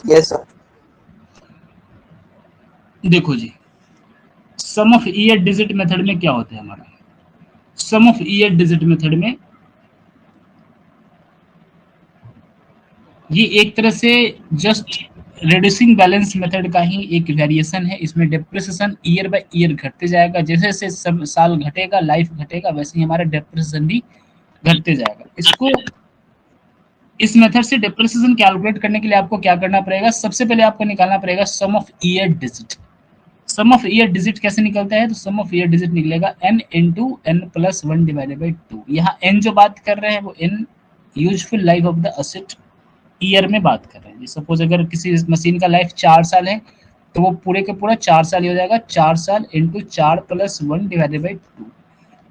Yes sir. देखो जी, sum of year digit method में क्या होता है हमारा, सम ऑफ ईयर डिजिट मेथड में ये एक तरह से जस्ट रिड्यूसिंग बैलेंस मेथड का ही एक वेरिएशन है। इसमें डेप्रिसिएशन ईयर बाय ईयर घटते जाएगा, जैसे जैसे सब साल घटेगा, लाइफ घटेगा, वैसे ही हमारा डेप्रिसिएशन भी घटते जाएगा। इसको इस मेथड से डेप्रिसिएशन कैलकुलेट करने के लिए आपको क्या करना पड़ेगा, सबसे पहले आपको निकालना पड़ेगा sum of year digit. Sum of year digit कैसे निकलता है, तो सम ऑफ ईयर डिजिट निकलेगा n into N plus one divided by two. यहाँ n जो बात कर रहे हैं वो n useful life of the asset year में बात कर रहे हैं। सपोज अगर किसी मशीन का लाइफ 4 साल है, तो वो पूरे का पूरा 4 साल ही हो जाएगा। 4 साल इंटू 4 + 1 डिवाइडेड बाई टू,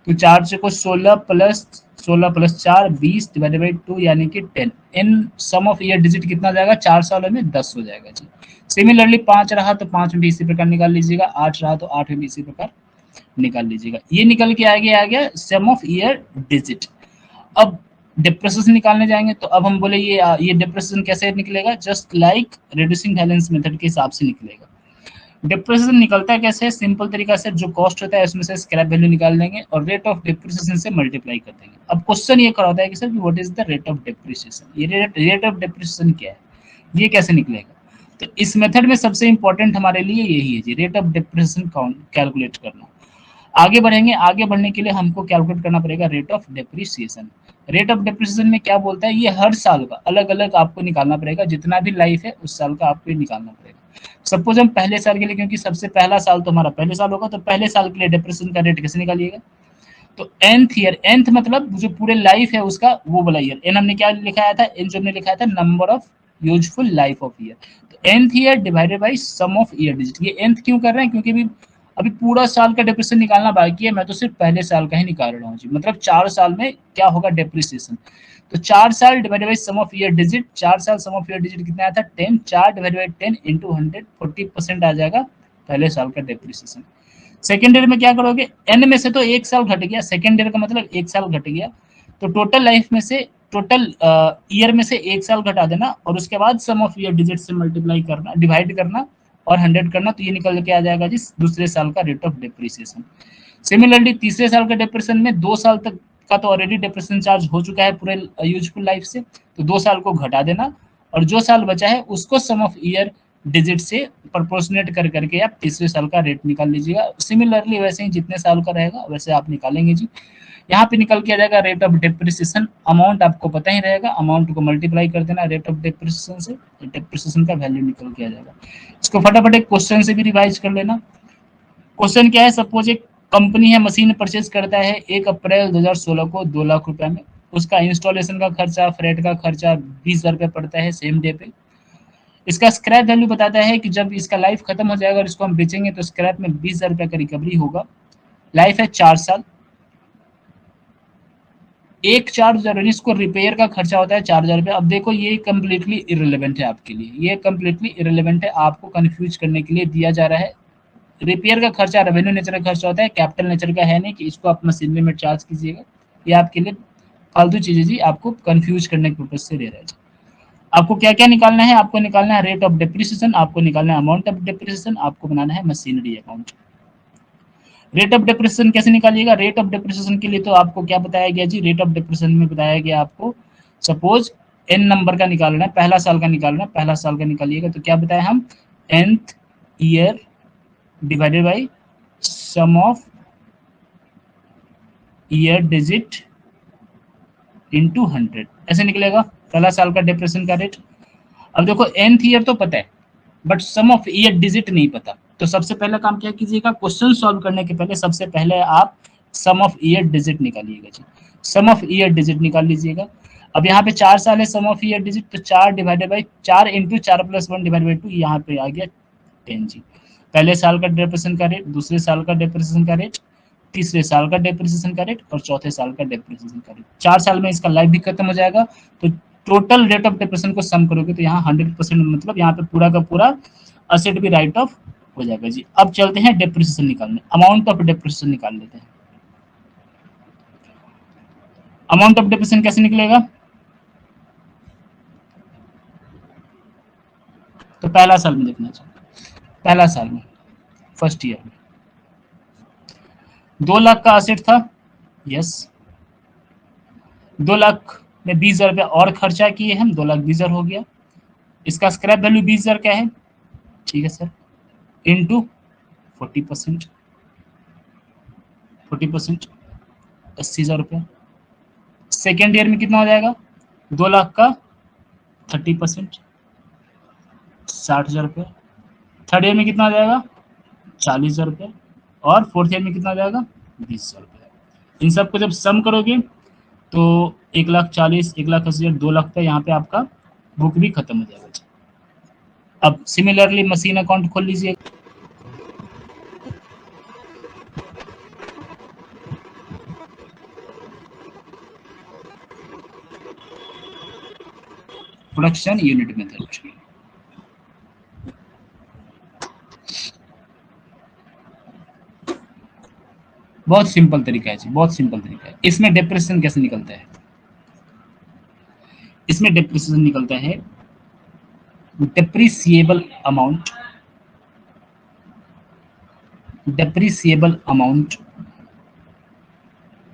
तो 4 से को 16 + 4 20 डिवाइडेड बाई टू यानी कि 10। इन सम ऑफ ईयर डिजिट कितना हो जाएगा, 4 सालों में 10 हो जाएगा जी। सिमिलरली 5 रहा तो 5 में भी इसी प्रकार निकाल लीजिएगा, 8 रहा तो 8 में भी इसी प्रकार निकाल लीजिएगा। ये निकल के आ गया सम ऑफ ईयर डिजिट। अब डिप्रेशन निकालने जाएंगे तो अब हम बोले ये डिप्रेशन कैसे निकलेगा, just like reducing balance method के हिसाब से निकलेगा। डिप्रेशन निकलता है कैसे, सिंपल तरीका से जो कॉस्ट होता है उसमें से स्क्रैप वैल्यू निकाल देंगे और रेट ऑफ डिप्रिसिएशन से मल्टीप्लाई कर देंगे। अब क्वेश्चन ये करा होता है कि sir what is the rate of depreciation, ये रेट ऑफ डिप्रिसिएशन क्या है, ये कैसे निकलेगा। तो इस मेथड में सबसे इंपॉर्टेंट हमारे लिए यही है जी, रेट ऑफ डिप्रिसिएशन कैलकुलेट करना। आगे बढ़ेंगे, आगे बढ़ने के लिए हमको कैलकुलेट करना पड़ेगा rate of depreciation. Rate of depreciation में क्या बोलता है, ये हर साल का अलग अलग आपको निकालना पड़ेगा, जितना भी लाइफ है उस साल का आपको निकालना पड़ेगा। सपोज हम पहले साल के लिए, क्योंकि सबसे पहला साल तो हमारा पहले साल होगा, तो पहले साल के लिए डेप्रिसिएशन का रेट कैसे निकालिएगा, तो nth ईयर, nth मतलब जो पूरे लाइफ है उसका वो वाला ईयर। एन हमने क्या लिखाया था, एन जो हमने लिखाया था number of useful life of year. तो nth year divided by sum of year digit. ये nth क्यों कर रहे हैं, क्योंकि अभी अभी पूरा साल का डिप्रेशन निकालना बाकी है, मैं तो सिर्फ पहले साल का ही निकाल रहा हूँ जी। मतलब 4 साल में क्या होगा डेप्रिसिएशन, तो 4 साल divided by sum of year digit. 4 साल सम ऑफ ईयर डिजिट कितना आया था 10, 4 डिवाइडेड बाई 10 इंटू 100, 40% आ जाएगा पहले साल का डेप्रिसिएशन। सेकेंड ईयर में क्या करोगे, एन में से तो एक साल घट गया, सेकेंड ईयर का मतलब एक साल घट गया, तो टोटल लाइफ में से टोटल ईयर में से एक साल घटा देना और उसके बाद सम ऑफ ईयर डिजिट से मल्टीप्लाई करना, डिवाइड करना और 100 करना, तो ये निकल के आ जाएगा जी दूसरे साल का रेट ऑफ डेप्रिसिएशन। सिमिलरली तीसरे साल का डिप्रेशन में 2 साल तक का तो ऑलरेडी डिप्रेशन चार्ज हो चुका है पूरे यूजफुल लाइफ से, तो 2 साल को घटा देना और जो साल बचा है उसको सम ऑफ ईयर डिजिट से प्रोपोर्शनेट कर करके आप तीसरे साल का रेट निकाल लीजिएगा। सिमिलरली वैसे ही जितने साल का रहेगा वैसे आप निकालेंगे जी। यहाँ पे निकल के आ जाएगा रेट ऑफ डेप्रिसिएशन। अमाउंट आपको पता ही रहेगा, अमाउंट को मल्टीप्लाई कर देना रेट ऑफ डेप्रिसिएशन से, डेप्रिसिएशन का वैल्यू निकल के आ जाएगा। इसको फटाफट एक क्वेश्चन से भी रिवाइज कर लेना। क्वेश्चन क्या है, सपोज एक कंपनी है मशीन परचेज करता है 1 अप्रैल 2016 को 2 लाख रुपए में, उसका इंस्टॉलेशन का खर्चा, फ्रेट का खर्चा 20,000 रुपये पड़ता है सेम डे पे। इसका स्क्रैप वैल्यू बताता है कि जब इसका लाइफ खत्म हो जाएगा और इसको हम बेचेंगे तो स्क्रैप में 20,000 रुपये का रिकवरी होगा। लाइफ है 4 साल, एक चार्ज जरूरी, इसको रिपेयर का खर्चा होता है 4,000 रुपये। अब देखो ये कम्प्लीटली इरेलीवेंट है आपके लिए, ये कम्प्लीटली इरेलीवेंट है, आपको कंफ्यूज करने के लिए दिया जा रहा है। रिपेयर का खर्चा रेवेन्यू नेचर का खर्चा होता है, कैपिटल नेचर का है नहीं कि इसको आप मशीनरी में चार्ज कीजिएगा। ये आपके लिए फालतू चीजें जी, आपको कंफ्यूज करने के पर्पज से दे रहा है। आपको क्या क्या निकालना है, आपको निकालना है रेट ऑफ डेप्रिसिएशन, आपको निकालना है अमाउंट ऑफ डेप्रिसिएशन, आपको बनाना है machinery account. Rate of depreciation कैसे निकालिएगा, रेट ऑफ डेप्रिसिएशन के लिए तो आपको क्या बताया गया जी, रेट ऑफ डेप्रिसिएशन में बताया गया आपको सपोज एन नंबर का निकालना है, पहला साल का निकालना है, पहला साल का निकालिएगा तो क्या बताया हम, nth year divided by sum of year digit into 100, ऐसे निकलेगा पहला साल का डिप्रेशन का रेट। अब देखो nth ईयर तो पता है but sum of year digit नहीं पता, तो सबसे पहला काम क्या कीजिएगा, क्वेश्चन सॉल्व करने के पहले सबसे पहले आप सम ऑफ ईयर डिजिट निकालिएगा जी। सम ऑफ ईयर डिजिट निकाल लीजिएगा। अब यहाँ पे 4 साल है, सम ऑफ ईयर डिजिट तो 4 divided by 4 into 4 + 1 divide by 2, यहाँ पे आ गया 10 जी। पहले साल का डिप्रेशन का रेट, दूसरे साल का डिप्रेशन का रेट, तीसरे साल का डेप्रिसिएशन का रेट और चौथे साल का डेप्रिसिएशन का रेट। 4 साल में इसका लाइफ भी खत्म हो जाएगा, तो टोटल रेट ऑफ डेप्रिसिएशन को सम करोगे तो यहाँ 100% मतलब यहाँ पे पूरा का पूरा असेट भी राइट ऑफ हो जाएगा जी। अब चलते हैं डेप्रिसिएशन निकालने, अमाउंट ऑफ डेप्रिसिएशन निकाल लेते हैं। अमाउंट ऑफ डेप्रिसिएशन कैसे निकलेगा, तो पहला साल में देखना चाहिए, पहला साल में, फर्स्ट ईयर में 2 लाख का असेट था, यस 2 लाख में 20,000 रुपया और खर्चा किए हम, 2,20,000 हो गया। इसका स्क्रैप वैल्यू 20,000 क्या है, ठीक है सर, इंटू 40%, 40% 80,000 रुपया। सेकेंड ईयर में कितना हो जाएगा, 2 लाख का 30%, 60,000 रुपया। थर्ड ईयर में कितना हो जाएगा, 40,000 रुपया। और फोर्थ ईयर में कितना हो जाएगा, 20,000 रुपया। इन सबको जब सम करोगे तो 1,40,000, 1,80,000, 2 लाख का यहाँ पे आपका बुक भी खत्म हो जाएगा। अब सिमिलरली मशीन अकाउंट खोल लीजिए। प्रोडक्शन यूनिट मेथड, बहुत सिंपल तरीका है जी, बहुत सिंपल तरीका है। इसमें डेप्रिसिएशन कैसे निकलता है, इसमें डेप्रिसिएशन निकलता है depreciable amount, depreciable amount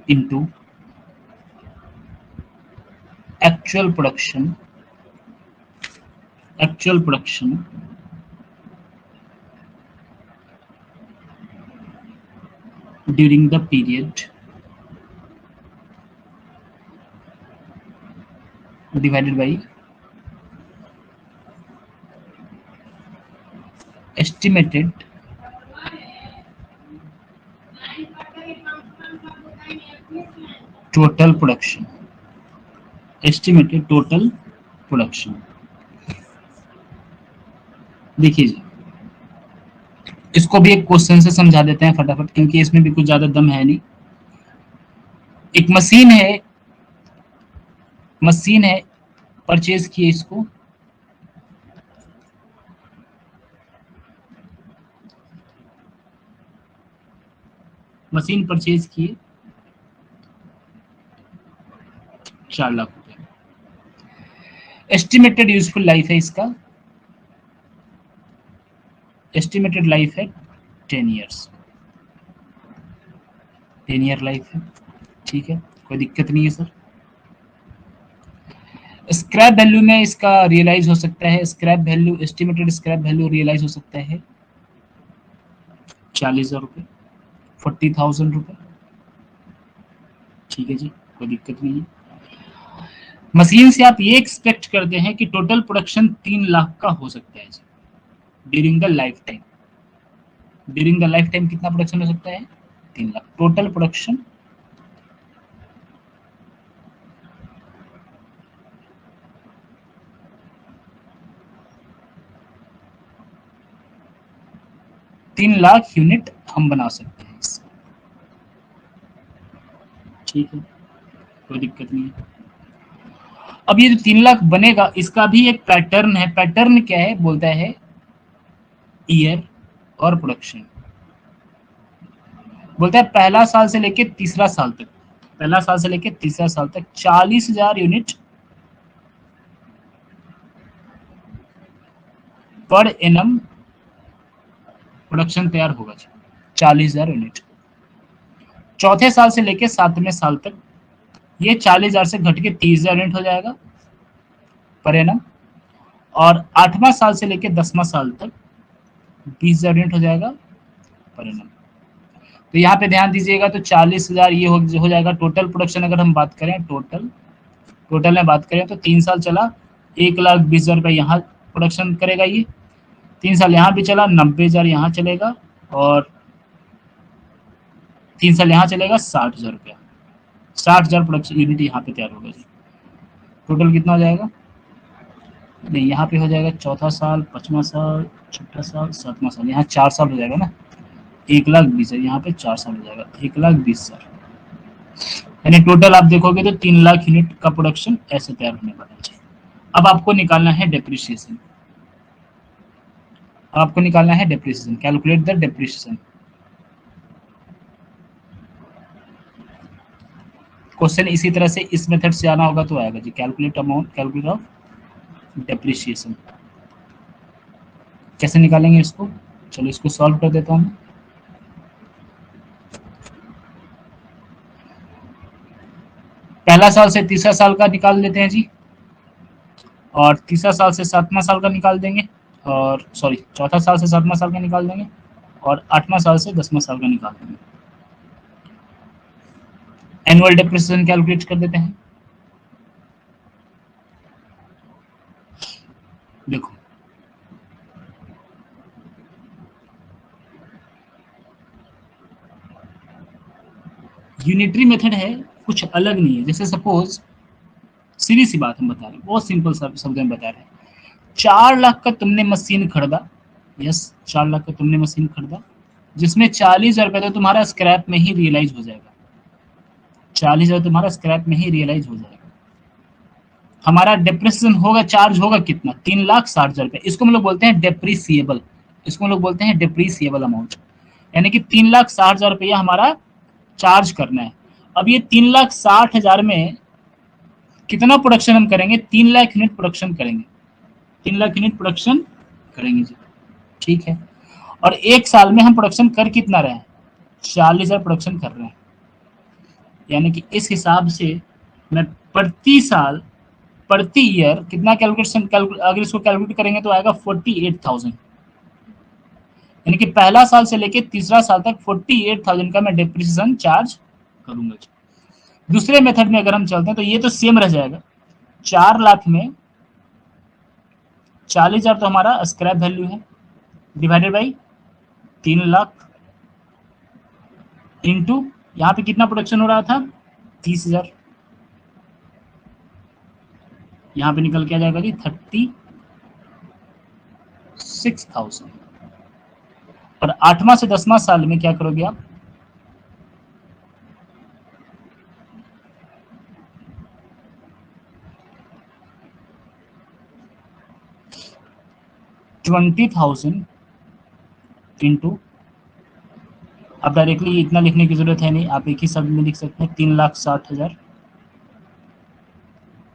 into actual production, actual production during the period divided by estimated total production, estimated total production। देखिए जी, इसको भी एक क्वेश्चन से समझा देते हैं फटाफट, क्योंकि इसमें भी कुछ ज्यादा दम है नहीं। एक मशीन है, मशीन है, परचेज किए इसको, मशीन परचेज किए 4 लाख रुपए। एस्टिमेटेड यूजफुल लाइफ है इसका, एस्टिमेटेड लाइफ है 10 ईयर्स, 10 ईयर लाइफ है, ठीक है, कोई दिक्कत नहीं है सर। स्क्रैप वैल्यू में इसका रियलाइज हो सकता है, scrap value, estimated scrap value realise हो सकता है 40,000 रुपये, 40,000 रुपये, ठीक है जी, कोई दिक्कत नहीं है। मशीन से आप ये एक्सपेक्ट करते हैं कि टोटल प्रोडक्शन 3 लाख का हो सकता है जी, during the lifetime, during the lifetime कितना प्रोडक्शन हो सकता है, 3 लाख टोटल प्रोडक्शन। तीन लाख यूनिट हम बना सकते हैं इससे, ठीक है, कोई दिक्कत नहीं है। अब ये जो 3 लाख बनेगा, इसका भी एक पैटर्न है। पैटर्न क्या है, बोलता है ईयर और प्रोडक्शन। बोलता है पहला साल से लेके तीसरा साल तक, पहला साल से लेके तीसरा साल तक 40,000 यूनिट पर एनम प्रोडक्शन तैयार होगा, 40,000 यूनिट। चौथे साल से लेके 7वें साल तक ये 40,000 से घट के 30,000 यूनिट हो जाएगा पर एनम। और 8वां साल से लेके 10वां साल तक 20,000 यूनिट हो जाएगा पर एनम। तो यहाँ पे ध्यान दीजिएगा, तो 40,000 ये हो जाएगा टोटल प्रोडक्शन। अगर हम बात करें टोटल में बात करें तो 3 साल चला, 1,20,000 रुपये यहाँ प्रोडक्शन करेगा ये, 3 साल यहाँ भी चला, 90,000 यहाँ चलेगा, और 3 साल यहाँ चलेगा, 60,000 रुपया, 60,000 प्रोडक्शन यूनिट यहाँ पे तैयार होगा जी। टोटल कितना हो जाएगा, नहीं यहाँ पे हो जाएगा चौथा साल, 5वां साल, छठा साल, 7वां साल, यहाँ 4 साल हो जाएगा ना, 1,20,000 यहाँ पे 4 साल हो जाएगा, 1,20,000। यानी टोटल आप देखोगे तो 3 लाख यूनिट का प्रोडक्शन ऐसे तैयार होने वाला है। अब आपको निकालना है डेप्रिसिएशन, आपको निकालना है depreciation, calculate the depreciation. Question इसी तरह से इस मेथड से आना होगा तो आएगा जी, calculate amount, calculate of depreciation. कैसे निकालेंगे इसको? चलो इसको सॉल्व कर देता हूँ। पहला साल से तीसरा साल का निकाल लेते हैं जी, और तीसरा साल से सातवां साल का निकाल देंगे, और सॉरी चौथा साल से सातवां साल का निकाल देंगे, और आठवां साल से 10वां साल का निकाल देंगे। एनुअल डेप्रिसिएशन कैलकुलेट कर देते हैं। देखो यूनिटरी मेथड है, कुछ अलग नहीं है। जैसे सपोज सीधी सी बात हम बता रहे हैं, बहुत सिंपल शब्द में बता रहे हैं। 4 लाख का तुमने मशीन खरीदा, यस 4 लाख का तुमने मशीन खरीदा, जिसमें 40,000 रुपये तो तुम्हारा स्क्रैप में ही रियलाइज हो जाएगा। 40,000 तुम्हारा स्क्रैप में ही रियलाइज हो जाएगा। हमारा डेप्रिसिएशन होगा, चार्ज होगा कितना? 3,60,000 रुपये। इसको हम लोग बोलते हैं डेप्रिसिएबल, इसको हम लोग बोलते हैं डेप्रिसिएबल अमाउंट। यानी कि 3,60,000 रुपया हमारा चार्ज करना है। अब ये 3,60,000 में कितना प्रोडक्शन हम करेंगे? 3 लाख यूनिट प्रोडक्शन करेंगे, 3 लाख यूनिट प्रोडक्शन करेंगे जी, ठीक है। और एक साल में हम प्रोडक्शन कर कितना रहे हैं? 40,000 प्रोडक्शन कर रहे हैं। यानी कि इस हिसाब से मैं प्रति साल, प्रति ईयर कितना कैलकुलेशन, अगर इसको कैलकुलेट करेंगे तो आएगा 48,000। यानी कि पहला साल से लेके तीसरा साल तक 48,000 का मैं डेप्रिसिएशन चार्ज करूंगा। दूसरे मेथड में अगर हम चलते हैं तो ये तो सेम रह जाएगा। 4 लाख में 40,000 तो हमारा स्क्रैप वैल्यू है, डिवाइडेड बाई 3 लाख इंटू यहाँ पे कितना प्रोडक्शन हो रहा था? 30,000। यहाँ पे निकल के आ जाएगा जी 36,000। और 8वां से 10वां साल में क्या करोगे आप? $20,000 इंटू, अब डायरेक्टली इतना लिखने की जरूरत है नहीं, आप एक ही शब्द में लिख सकते हैं, 3,60,000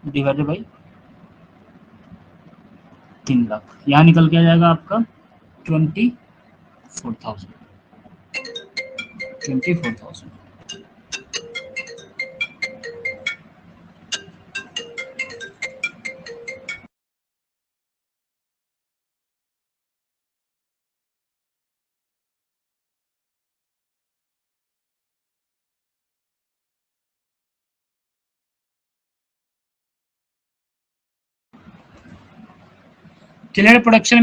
डिवाइडेड बाई 3 लाख। यहाँ निकल के आ जाएगा आपका 24,000, 24,000। क्लियर? प्रोडक्शन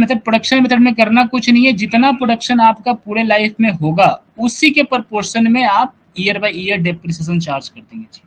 मेथड में करना कुछ नहीं है, जितना प्रोडक्शन आपका पूरे लाइफ में होगा उसी के प्रोपोर्शन में आप year by year depreciation charge कर देंगे जी।